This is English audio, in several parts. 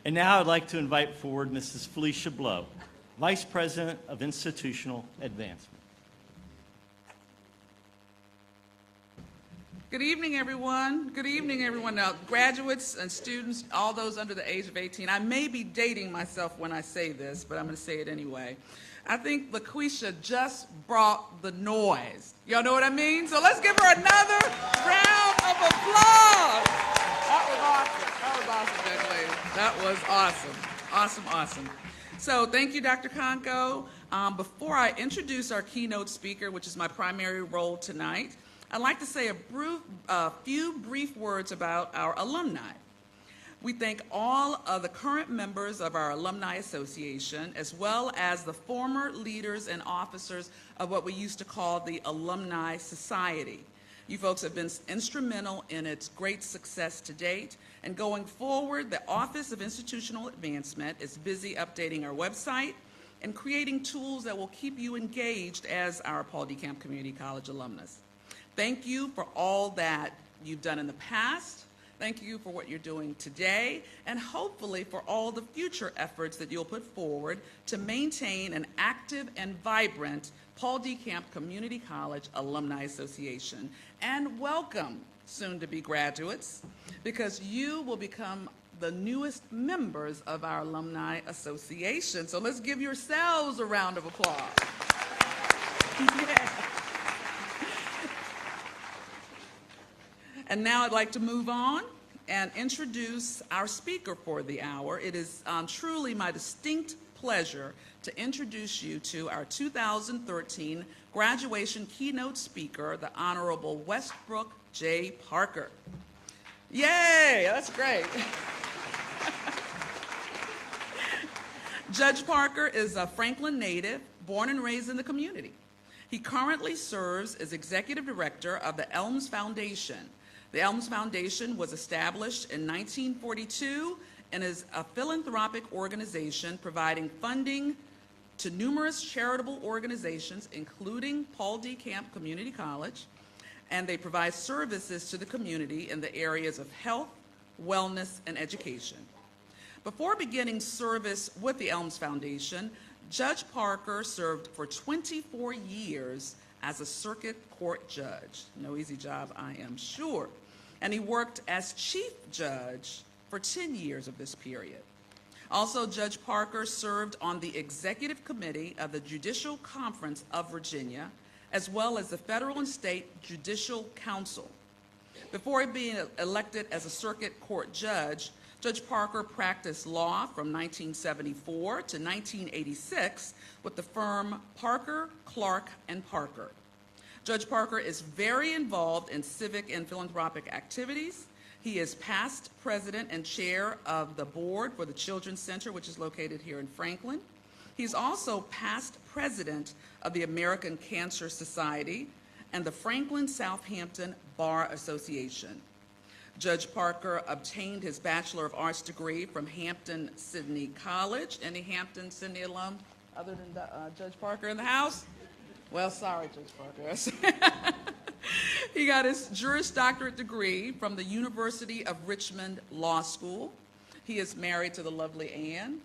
And now I'd like to invite forward Mrs. Felicia Blow, Vice President of Institutional Advancement. Good evening, everyone. Good evening, everyone. Now, graduates and students, all those under the age of 18, I may be dating myself when I say this, but I'm going to say it anyway. I think LaQuisha just brought the noise. Y'all know what I mean? So let's give her another round of applause. That was awesome, young lady. That was awesome. Awesome. So thank you, Dr. Conco. Before I introduce our keynote speaker, which is my primary role tonight, I'd like to say a few brief words about our alumni. We thank all of the current members of our Alumni Association, as well as the former leaders and officers of what we used to call the Alumni Society. You folks have been instrumental in its great success to date, and going forward, the Office of Institutional Advancement is busy updating our website and creating tools that will keep you engaged as our Paul D. Camp Community College alumnus. Thank you for all that you've done in the past. Thank you for what you're doing today, and hopefully for all the future efforts that you'll put forward to maintain an active and vibrant Paul D. Camp Community College Alumni Association. And welcome, soon-to-be graduates, because you will become the newest members of our Alumni Association. So let's give yourselves a round of applause. Yeah. And now I'd like to move on and introduce our speaker for the hour. It is truly my distinct pleasure to introduce you to our 2013 graduation keynote speaker, the Honorable Westbrook J. Parker. Yay, that's great. Judge Parker is a Franklin native, born and raised in the community. He currently serves as Executive Director of the Elms Foundation. The Elms Foundation was established in 1942 and is a philanthropic organization providing funding to numerous charitable organizations, including Paul D. Camp Community College, and they provide services to the community in the areas of health, wellness, and education. Before beginning service with the Elms Foundation, Judge Parker served for 24 years as a circuit court judge. No easy job, I am sure. And he worked as chief judge for 10 years of this period. Also, Judge Parker served on the executive committee of the Judicial Conference of Virginia, as well as the Federal and State Judicial Council. Before being elected as a circuit court judge, Judge Parker practiced law from 1974 to 1986 with the firm Parker, Clark, and Parker. Judge Parker is very involved in civic and philanthropic activities. He is past president and chair of the board for the Children's Center, which is located here in Franklin. He's also past president of the American Cancer Society and the Franklin Southampton Bar Association. Judge Parker obtained his Bachelor of Arts degree from Hampton-Sydney College. Any Hampton-Sydney alum other than Judge Parker in the house? Well, sorry, Judge Parker. He got his Juris Doctorate degree from the University of Richmond Law School. He is married to the lovely Anne,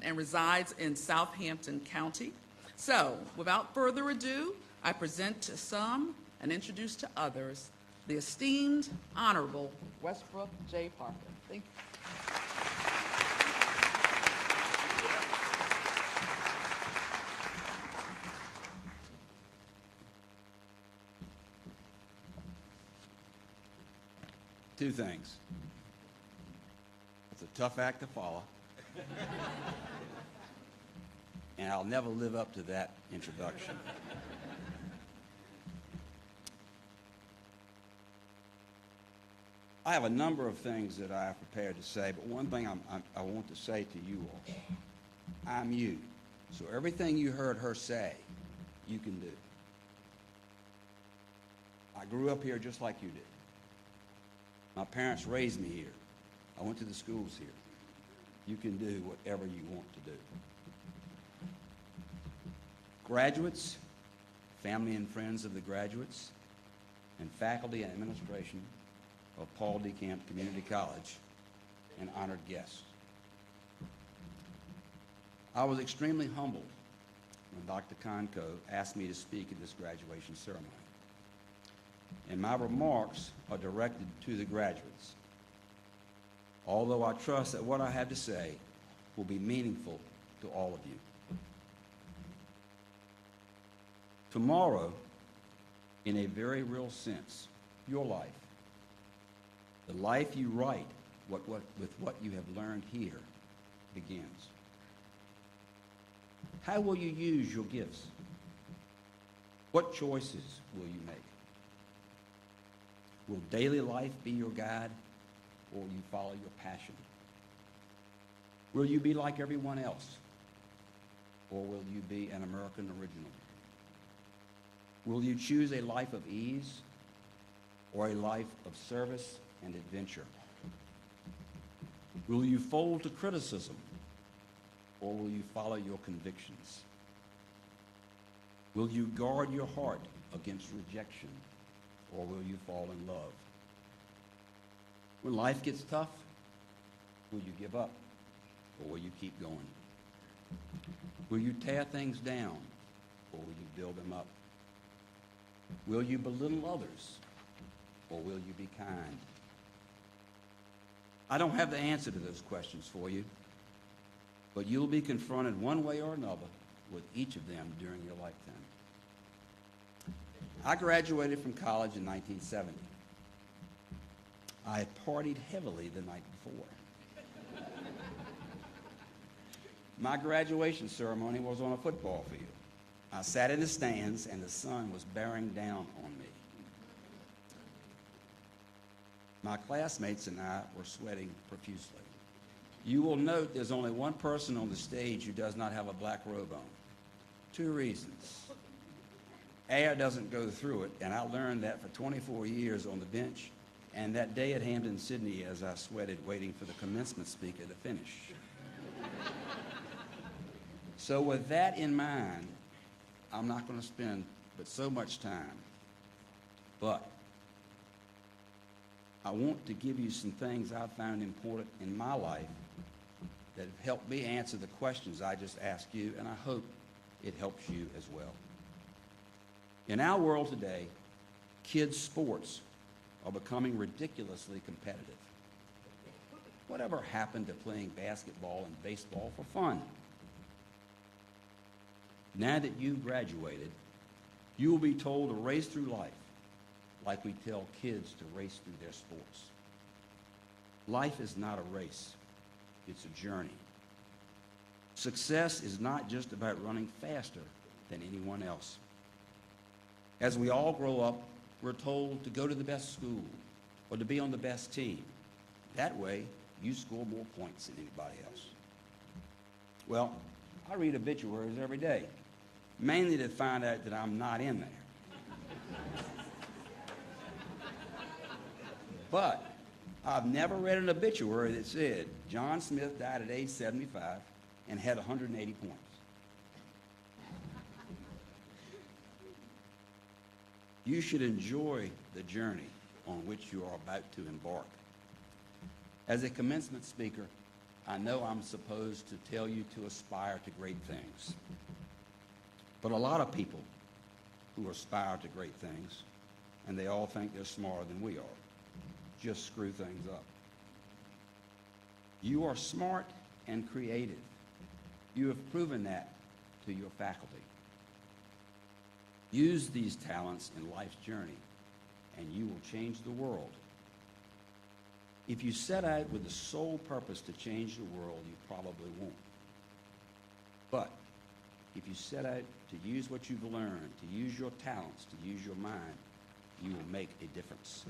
and resides in Southampton County. So, without further ado, I present to some and introduce to others the esteemed Honorable Westbrook J. Parker. Thank you. Two things. It's a tough act to follow, and I'll never live up to that introduction. I have a number of things that I have prepared to say, but one thing I want to say to you all, I'm you. So everything you heard her say, you can do. I grew up here just like you did. My parents raised me here. I went to the schools here. You can do whatever you want to do. Graduates, family and friends of the graduates, and faculty and administration of Paul D. Camp Community College, and honored guests. I was extremely humbled when Dr. Conco asked me to speak at this graduation ceremony. And my remarks are directed to the graduates, although I trust that what I have to say will be meaningful to all of you. Tomorrow, in a very real sense, your life, the life you write with what you have learned here, begins. How will you use your gifts? What choices will you make? Will daily life be your guide, or will you follow your passion? Will you be like everyone else, or will you be an American original? Will you choose a life of ease or a life of service and adventure? Will you fold to criticism, or will you follow your convictions? Will you guard your heart against rejection, or will you fall in love? When life gets tough, will you give up, or will you keep going? Will you tear things down, or will you build them up? Will you belittle others, or will you be kind? I don't have the answer to those questions for you, but you'll be confronted one way or another with each of them during your lifetime. I graduated from college in 1970. I had partied heavily the night before. My graduation ceremony was on a football field. I sat in the stands, and the sun was bearing down on me. My classmates and I were sweating profusely. You will note there's only one person on the stage who does not have a black robe on. 2 reasons. Air doesn't go through it, and I learned that for 24 years on the bench, and that day at Hampden-Sydney as I sweated waiting for the commencement speaker to finish. So with that in mind, I'm not going to spend but so much time, but I want to give you some things I've found important in my life that have helped me answer the questions I just asked you, and I hope it helps you as well. In our world today, kids' sports are becoming ridiculously competitive. Whatever happened to playing basketball and baseball for fun? Now that you've graduated, you will be told to race through life like we tell kids to race through their sports. Life is not a race. It's a journey. Success is not just about running faster than anyone else. As we all grow up, we're told to go to the best school or to be on the best team. That way, you score more points than anybody else. Well, I read obituaries every day, mainly to find out that I'm not in there. But I've never read an obituary that said John Smith died at age 75 and had 180 points. You should enjoy the journey on which you are about to embark. As a commencement speaker, I know I'm supposed to tell you to aspire to great things. But a lot of people who aspire to great things, and they all think they're smarter than we are, just screw things up. You are smart and creative. You have proven that to your faculty. Use these talents in life's journey, and you will change the world. If you set out with the sole purpose to change the world, you probably won't. But if you set out to use what you've learned, to use your talents, to use your mind, you will make a difference.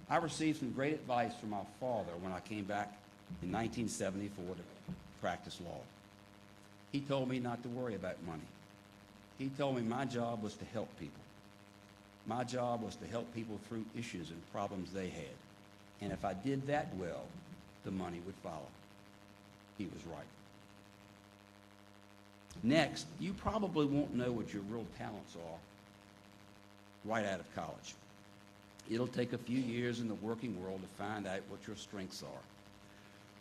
I received some great advice from my father when I came back in 1974 to practice law. He told me not to worry about money. He told me my job was to help people. My job was to help people through issues and problems they had. And if I did that well, the money would follow. He was right. Next, you probably won't know what your real talents are right out of college. It'll take a few years in the working world to find out what your strengths are.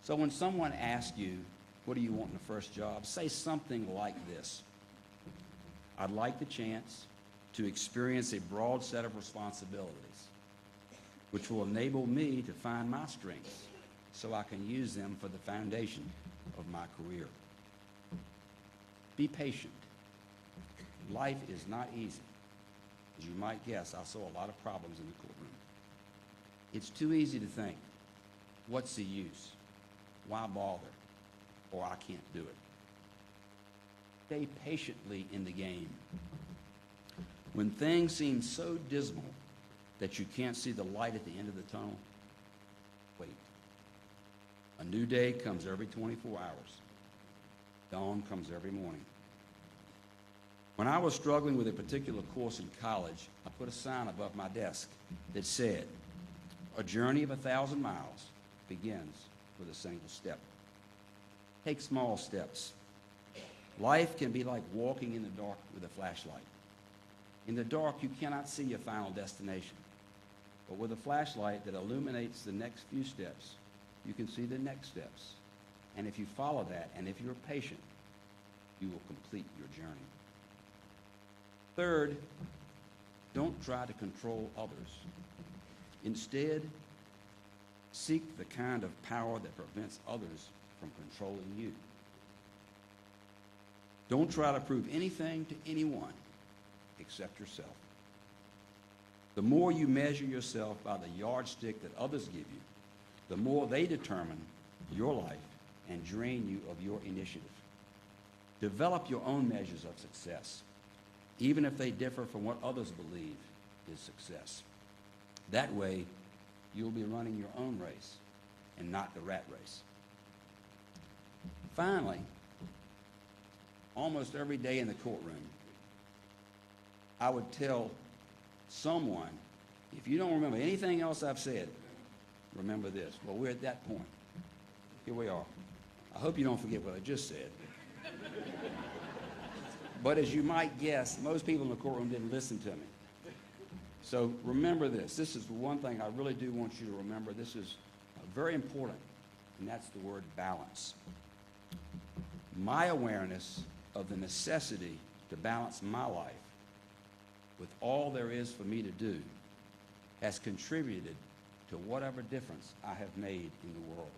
So when someone asks you, what do you want in the first job? Say something like this. I'd like the chance to experience a broad set of responsibilities, which will enable me to find my strengths so I can use them for the foundation of my career. Be patient. Life is not easy. As you might guess, I saw a lot of problems in the courtroom. It's too easy to think, what's the use? Why bother? Or I can't do it. Stay patiently in the game. When things seem so dismal that you can't see the light at the end of the tunnel, wait. A new day comes every 24 hours. Dawn comes every morning. When I was struggling with a particular course in college, I put a sign above my desk that said, "A journey of 1,000 miles begins with a single step." Take small steps. Life can be like walking in the dark with a flashlight. In the dark, you cannot see your final destination. But with a flashlight that illuminates the next few steps, you can see the next steps. And if you follow that, and if you're patient, you will complete your journey. Third, don't try to control others. Instead, seek the kind of power that prevents others from controlling you. Don't try to prove anything to anyone except yourself. The more you measure yourself by the yardstick that others give you, the more they determine your life and drain you of your initiative. Develop your own measures of success, even if they differ from what others believe is success. That way, you'll be running your own race and not the rat race. Finally, almost every day in the courtroom, I would tell someone, if you don't remember anything else I've said, remember this. Well, we're at that point. Here we are. I hope you don't forget what I just said. But as you might guess, most people in the courtroom didn't listen to me. So remember this. This is the one thing I really do want you to remember. This is very important, and that's the word balance. My awareness of the necessity to balance my life with all there is for me to do has contributed to whatever difference I have made in the world.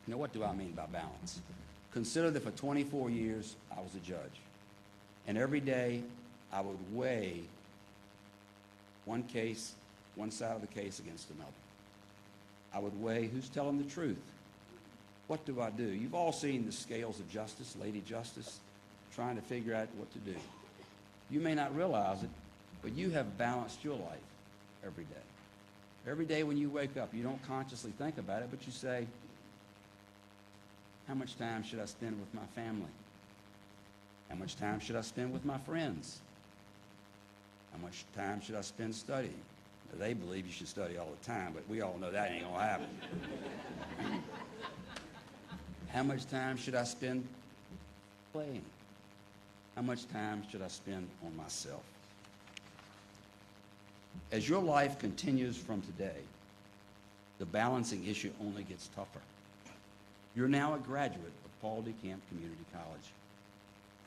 Now, what do I mean by balance? Consider that for 24 years, I was a judge. And every day, I would weigh one case, one side of the case against another. I would weigh who's telling the truth. What do I do? You've all seen the scales of justice, Lady Justice, trying to figure out what to do. You may not realize it, but you have balanced your life every day. Every day when you wake up, you don't consciously think about it, but you say, how much time should I spend with my family? How much time should I spend with my friends? How much time should I spend studying? Now, they believe you should study all the time, but we all know that ain't going to happen. How much time should I spend playing? How much time should I spend on myself? As your life continues from today, the balancing issue only gets tougher. You're now a graduate of Paul DeCamp Community College,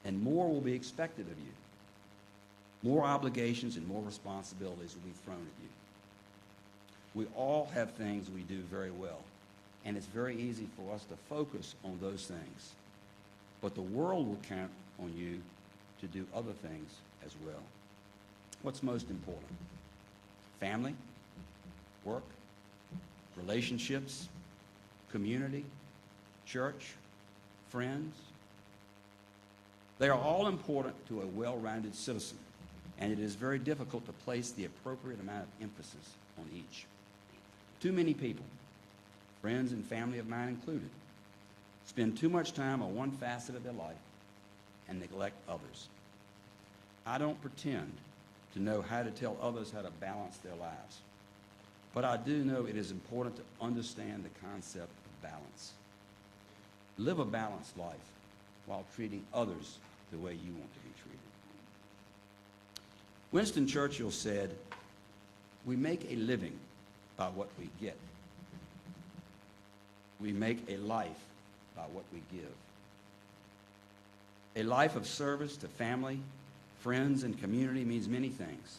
and more will be expected of you. More obligations and more responsibilities will be thrown at you. We all have things we do very well, and it's very easy for us to focus on those things. But the world will count on you to do other things as well. What's most important? Family, work, relationships, community, church, friends. They are all important to a well-rounded citizen, and it is very difficult to place the appropriate amount of emphasis on each. Too many people, friends and family of mine included, spend too much time on one facet of their life and neglect others. I don't pretend to know how to tell others how to balance their lives, but I do know it is important to understand the concept of balance. Live a balanced life while treating others the way you want to be treated. Winston Churchill said, We make a living by what we get. We make a life by what we give. A life of service to family, friends, and community means many things.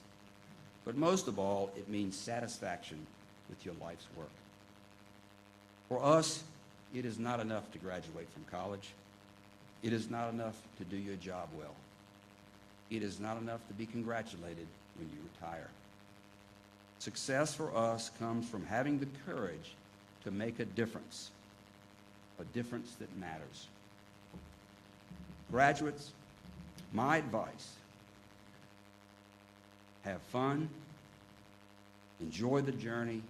But most of all, it means satisfaction with your life's work. For us, it is not enough to graduate from college. It is not enough to do your job well. It is not enough to be congratulated when you retire. Success for us comes from having the courage to make a difference that matters. Graduates, my advice: have fun, enjoy the journey,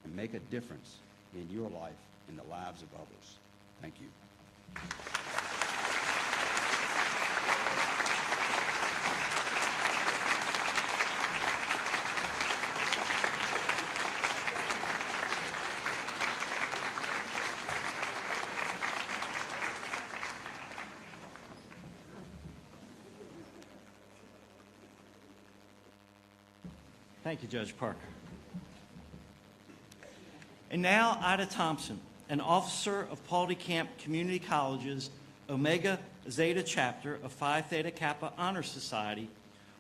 and make a difference in your life and the lives of others. Thank you. Thank you, Judge Parker. And now, Ida Thompson, an officer of Paul D. Camp Community College's Omega Zeta chapter of Phi Theta Kappa Honor Society,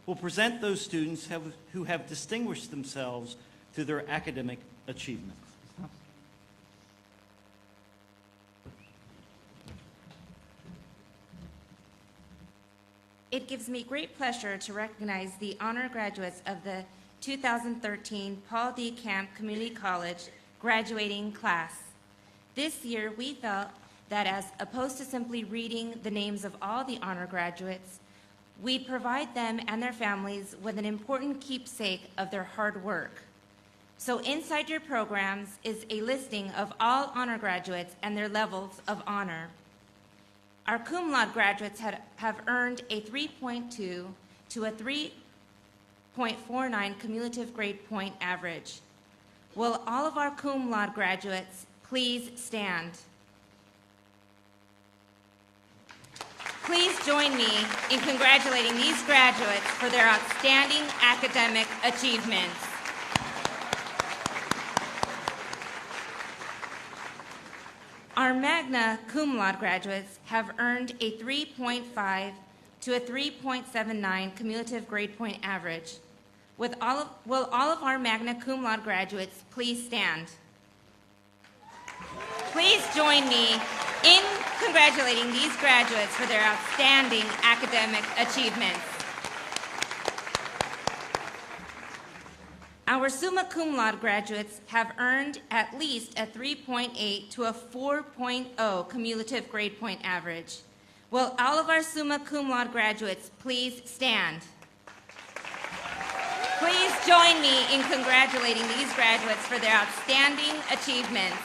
will present those students who have distinguished themselves through their academic achievements. It gives me great pleasure to recognize the honor graduates of the 2013 Paul D. Camp Community College graduating class. This year, we felt that as opposed to simply reading the names of all the honor graduates, we'd provide them and their families with an important keepsake of their hard work. So inside your programs is a listing of all honor graduates and their levels of honor. Our cum laude graduates have earned a 3.2 to a 3.49 cumulative grade point average. Will all of our cum laude graduates please stand? Please join me in congratulating these graduates for their outstanding academic achievements. Our magna cum laude graduates have earned a 3.5 to a 3.79 cumulative grade point average. Will all of our magna cum laude graduates please stand? Please join me in congratulating these graduates for their outstanding academic achievements. Our summa cum laude graduates have earned at least a 3.8 to a 4.0 cumulative grade point average. Will all of our summa cum laude graduates please stand? Please join me in congratulating these graduates for their outstanding achievements.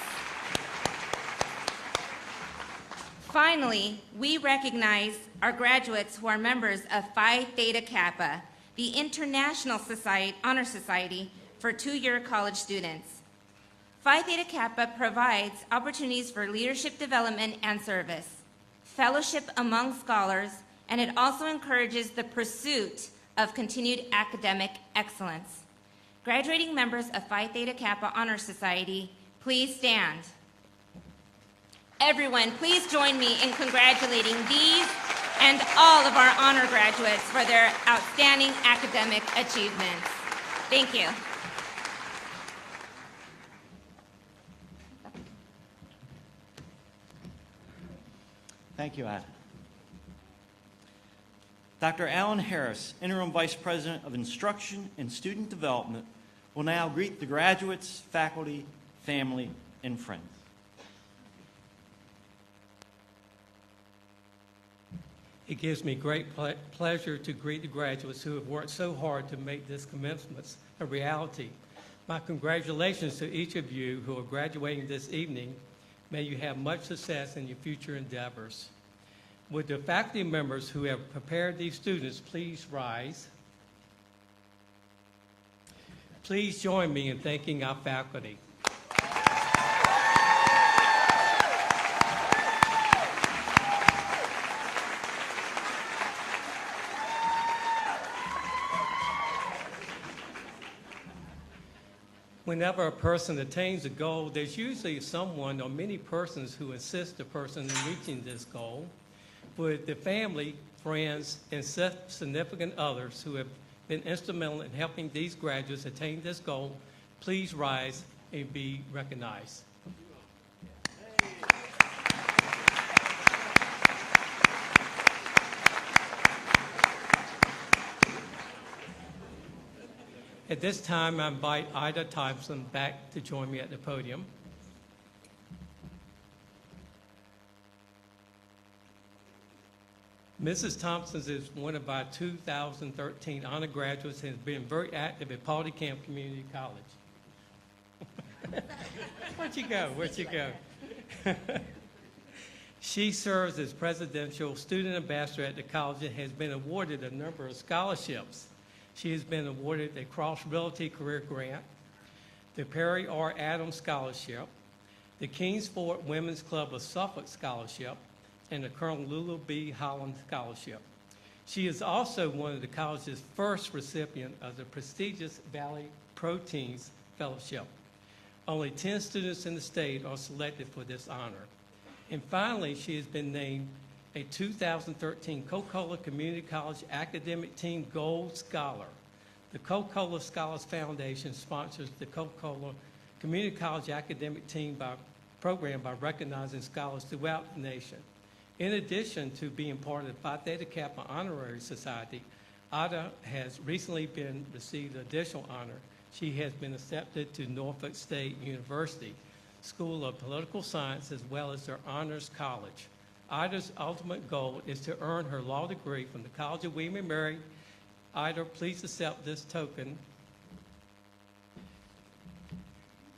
Finally, we recognize our graduates who are members of Phi Theta Kappa, the International Honor Society for two-year college students. Phi Theta Kappa provides opportunities for leadership development and service, fellowship among scholars, and it also encourages the pursuit of continued academic excellence. Graduating members of Phi Theta Kappa Honor Society, please stand. Everyone, please join me in congratulating these and all of our honor graduates for their outstanding academic achievements. Thank you. Thank you, Ida. Dr. Alan Harris, Interim Vice President of Instruction and Student Development, will now greet the graduates, faculty, family, and friends. It gives me great pleasure to greet the graduates who have worked so hard to make this commencement a reality. My congratulations to each of you who are graduating this evening. May you have much success in your future endeavors. Would the faculty members who have prepared these students please rise? Please join me in thanking our faculty. Whenever a person attains a goal, there's usually someone or many persons who assist the person in reaching this goal. With the family, friends, and significant others who have been instrumental in helping these graduates attain this goal, please rise and be recognized. At this time, I invite Ida Thompson back to join me at the podium. Mrs. Thompson is one of our 2013 honor graduates and has been very active at Paul DeCamp Community College. Where'd you go? Where'd you go? She serves as presidential student ambassador at the college and has been awarded a number of scholarships. She has been awarded the Cross Realty Career Grant, the Perry R. Adams Scholarship, the Kingsford Women's Club of Suffolk Scholarship, and the Colonel Lulu B. Holland Scholarship. She is also one of the college's first recipient of the prestigious Valley Pro-Teens Fellowship. Only 10 students in the state are selected for this honor. And finally, she has been named a 2013 Coca-Cola Community College Academic Team Gold Scholar. The Coca-Cola Scholars Foundation sponsors the Coca-Cola Community College Academic Team program by recognizing scholars throughout the nation. In addition to being part of the Phi Theta Kappa Honorary Society, Ada has recently received additional honor. She has been accepted to Norfolk State University School of Political Science as well as their honors college. Ida's ultimate goal is to earn her law degree from the College of William & Mary. Ida, please accept this token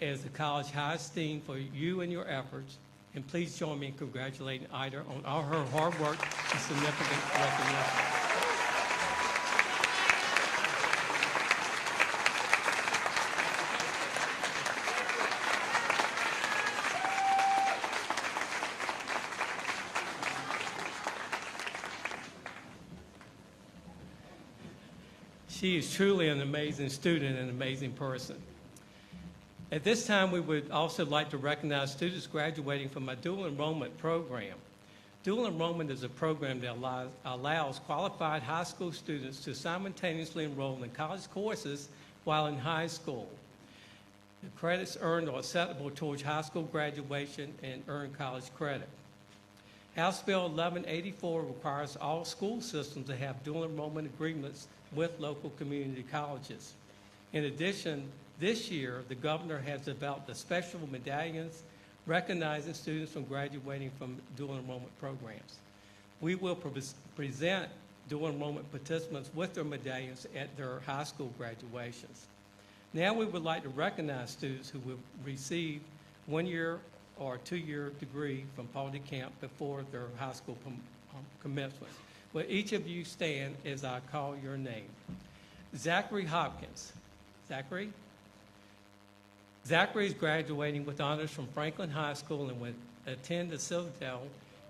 as the college high esteem for you and your efforts. And please join me in congratulating Ida on all her hard work and significant recognition. She is truly an amazing student and an amazing person. At this time, we would also like to recognize students graduating from our dual enrollment program. Dual enrollment is a program that allows qualified high school students to simultaneously enroll in college courses while in high school. The credits earned are acceptable towards high school graduation and earned college credit. House Bill 1184 requires all school systems to have dual enrollment agreements with local community colleges. In addition, this year, the governor has developed a special medallions recognizing students from graduating from dual enrollment programs. We will present dual enrollment participants with their medallions at their high school graduations. Now we would like to recognize students who will receive 1-year or 2-year degree from Paul DeCamp before their high school commencement. Will each of you stand as I call your name? Zachary Hopkins. Zachary? Zachary is graduating with honors from Franklin High School and will attend the Citadel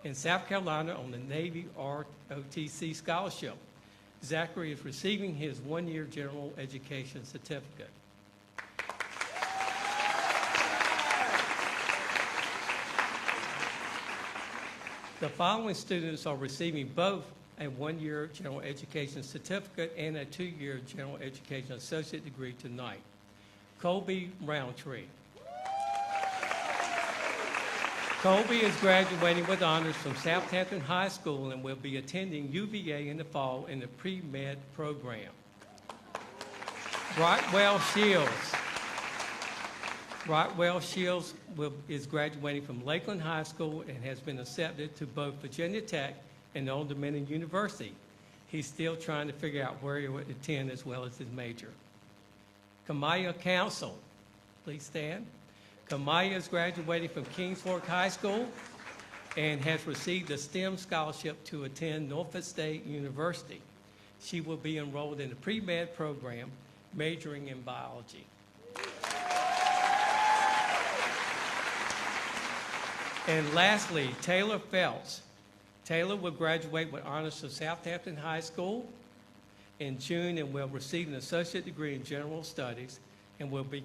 in South Carolina on the Navy ROTC scholarship. Zachary is receiving his 1-year general education certificate. The following students are receiving both a 1-year general education certificate and a 2-year general education associate degree tonight. Colby Roundtree. Colby is graduating with honors from Southampton High School and will be attending UVA in the fall in the pre-med program. Brightwell Shields. Brightwell Shields is graduating from Lakeland High School and has been accepted to both Virginia Tech and Old Dominion University. He's still trying to figure out where he would attend as well as his major. Kamaya Council, please stand. Kamaya is graduating from Kingsford High School and has received a STEM scholarship to attend Norfolk State University. She will be enrolled in the pre-med program, majoring in biology. And lastly, Taylor Phelps. Taylor will graduate with honors from Southampton High School in June and will receive an associate degree in general studies. and will be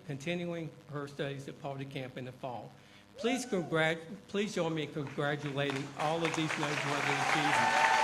continuing her studies at Paul DeCamp in the fall. Please join me in congratulating all of these noteworthy achievements.